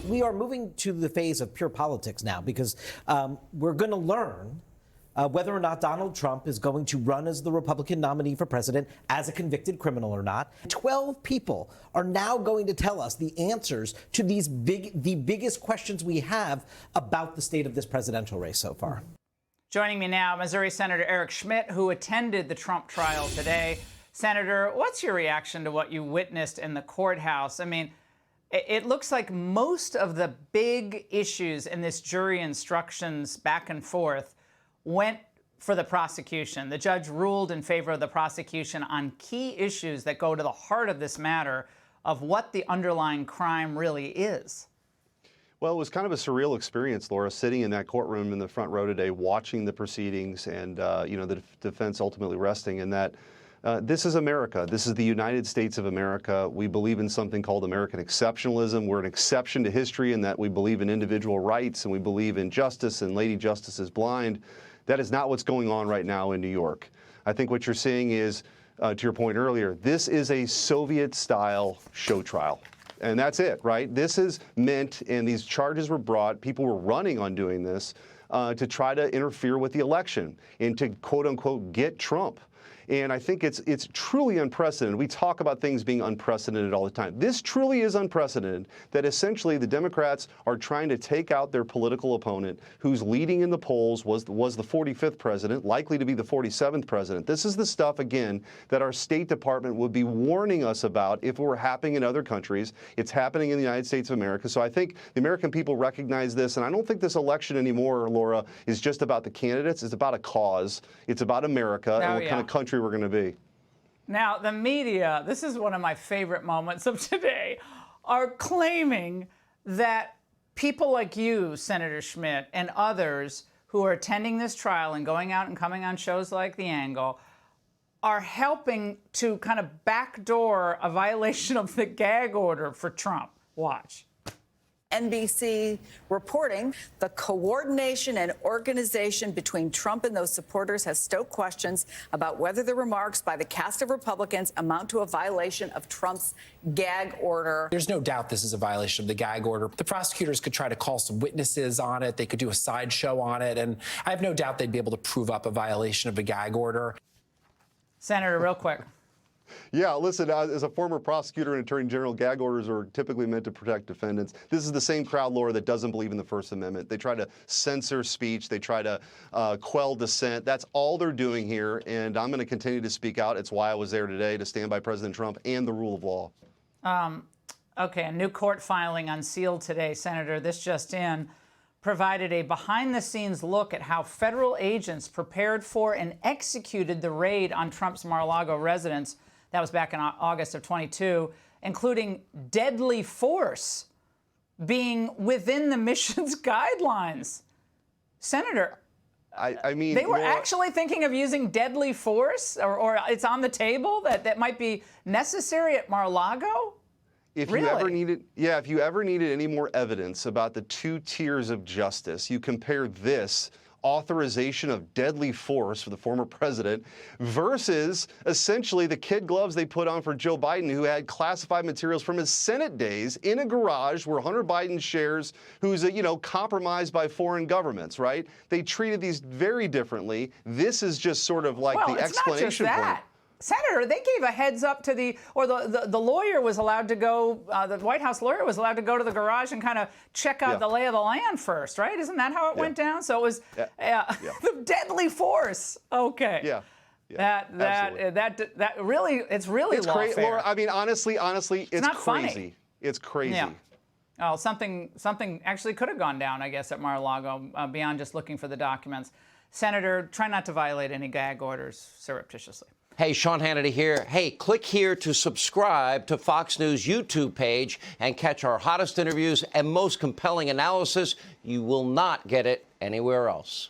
We are moving to the phase of pure politics now because we're going to learn whether or not Donald Trump is going to run as the Republican nominee for president as a convicted criminal or not. 12 people are now going to tell us the answers to the biggest questions we have about the state of this presidential race so far. Joining me now, Missouri Senator Eric Schmitt, who attended the Trump trial today. Senator, what's your reaction to what you witnessed in the courthouse? I mean, it looks like most of the big issues in this jury instructions back and forth went for the prosecution. The judge ruled in favor of the prosecution on key issues that go to the heart of this matter of what the underlying crime really is. Well, it was kind of a surreal experience, Laura, sitting in that courtroom in the front row today, watching the proceedings and, the defense ultimately resting in that this is America. This is the United States of America. We believe in something called American exceptionalism. We're an exception to history in that we believe in individual rights and we believe in justice, and Lady Justice is blind. That is not what's going on right now in New York. I think what you're seeing is, to your point earlier, this is a Soviet-style show trial. And that's it, right? This is meant, and these charges were brought, people were running on doing this to try to interfere with the election and to, quote unquote, get Trump. And I think it's truly unprecedented. We talk about things being unprecedented all the time. This truly is unprecedented, that essentially the Democrats are trying to take out their political opponent who's leading in the polls, was the 45th president, likely to be the 47th president. This is the stuff, again, that our State Department would be warning us about if it were happening in other countries. It's happening in the United States of America. So I think the American people recognize this. And I don't think this election anymore, Laura, is just about the candidates. It's about a cause. It's about America and what kind of country we're going to be. Now, the media, this is one of my favorite moments of today, are claiming that people like you, Senator Schmitt, and others who are attending this trial and going out and coming on shows like The Angle are helping to kind of backdoor a violation of the gag order for Trump. Watch. NBC reporting the coordination and organization between Trump and those supporters has stoked questions about whether the remarks by the cast of Republicans amount to a violation of Trump's gag order. There's no doubt this is a violation of the gag order. The prosecutors could try to call some witnesses on it. They could do a sideshow on it. And I have no doubt they'd be able to prove up a violation of the gag order. Senator, real quick. Yeah, listen, as a former prosecutor and attorney general, gag orders are typically meant to protect defendants. This is the same crowd, Laura, that doesn't believe in the First Amendment. They try to censor speech. They try to quell dissent. That's all they're doing here, and I'm going to continue to speak out. It's why I was there today, to stand by President Trump and the rule of law. Okay, a new court filing unsealed today, Senator. This just in. Provided a behind-the-scenes look at how federal agents prepared for and executed the raid on Trump's Mar-a-Lago residence. That was back in August of 22, including deadly force being within the mission's guidelines. Senator, I mean, they were Laura, actually thinking of using deadly force, or it's on the table that might be necessary at Mar-a-Lago? If really? if you ever needed any more evidence about the two tiers of justice, you compare this authorization of deadly force for the former president versus essentially the kid gloves they put on for Joe Biden, who had classified materials from his Senate days in a garage where Hunter Biden shares, who's compromised by foreign governments, right? They treated these very differently. This is just sort of like the explanation point. Senator, they gave a heads up to the lawyer was allowed to go, the White House lawyer was allowed to go to the garage and kind of check out the lay of the land first, right? Isn't that how it went down? So it was the deadly force. Okay. Yeah. That really, it's lawfare. Laura, I mean, honestly, it's not crazy. Funny. It's crazy. Yeah. Oh, something actually could have gone down, I guess, at Mar-a-Lago beyond just looking for the documents. Senator, try not to violate any gag orders surreptitiously. Hey, Sean Hannity here. Hey, click here to subscribe to Fox News YouTube page and catch our hottest interviews and most compelling analysis. You will not get it anywhere else.